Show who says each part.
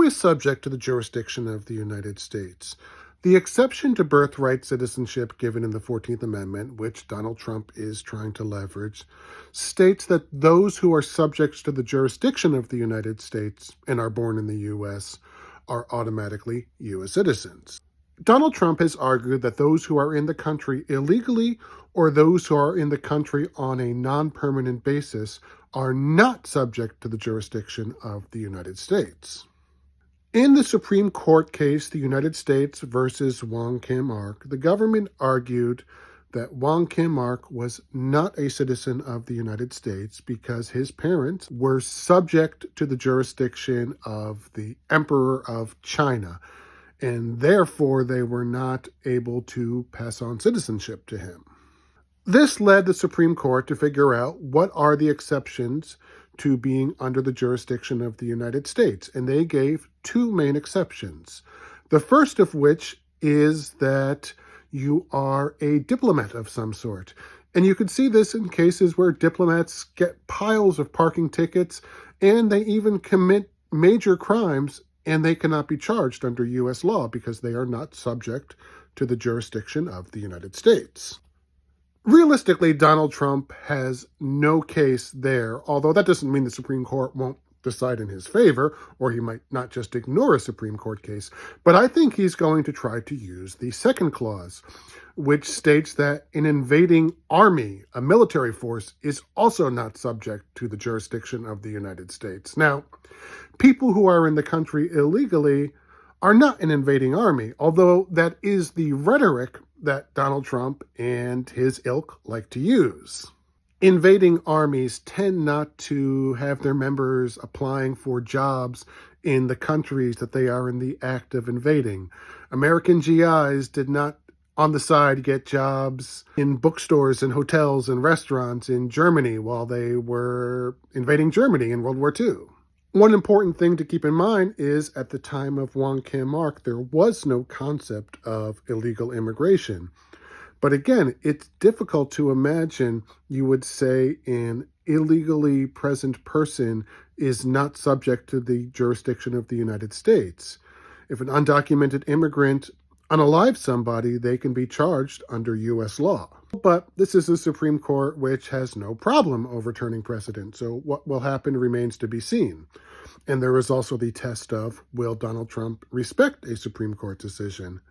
Speaker 1: Who is subject to the jurisdiction of the United States? The exception to birthright citizenship given in the 14th Amendment, which Donald Trump is trying to leverage, states that those who are subject to the jurisdiction of the United States and are born in the U.S. are automatically U.S. citizens. Donald Trump has argued that those who are in the country illegally or those who are in the country on a non-permanent basis are not subject to the jurisdiction of the United States. In the Supreme Court case, the United States versus Wong Kim Ark, the government argued that Wong Kim Ark was not a citizen of the United States because his parents were subject to the jurisdiction of the Emperor of China, and therefore they were not able to pass on citizenship to him. This led the Supreme Court to figure out what are the exceptions to being under the jurisdiction of the United States, and they gave two main exceptions. The first of which is that you are a diplomat of some sort. And you could see this in cases where diplomats get piles of parking tickets and they even commit major crimes, and they cannot be charged under U.S. law because they are not subject to the jurisdiction of the United States. Realistically, Donald Trump has no case there, although that doesn't mean the Supreme Court won't decide in his favor, or he might not just ignore a Supreme Court case. But I think he's going to try to use the second clause, which states that an invading army, a military force, is also not subject to the jurisdiction of the United States. Now, people who are in the country illegally are not an invading army, although that is the rhetoric that Donald Trump and his ilk like to use. Invading armies tend not to have their members applying for jobs in the countries that they are in the act of invading. American GIs did not, on the side, get jobs in bookstores and hotels and restaurants in Germany while they were invading Germany in World War II. One important thing to keep in mind is at the time of Wong Kim Ark, there was no concept of illegal immigration. But again, it's difficult to imagine you would say an illegally present person is not subject to the jurisdiction of the United States. If an undocumented immigrant unalives somebody, they can be charged under U.S. law. But this is the Supreme Court, which has no problem overturning precedent. So what will happen remains to be seen. And there is also the test of, will Donald Trump respect a Supreme Court decision?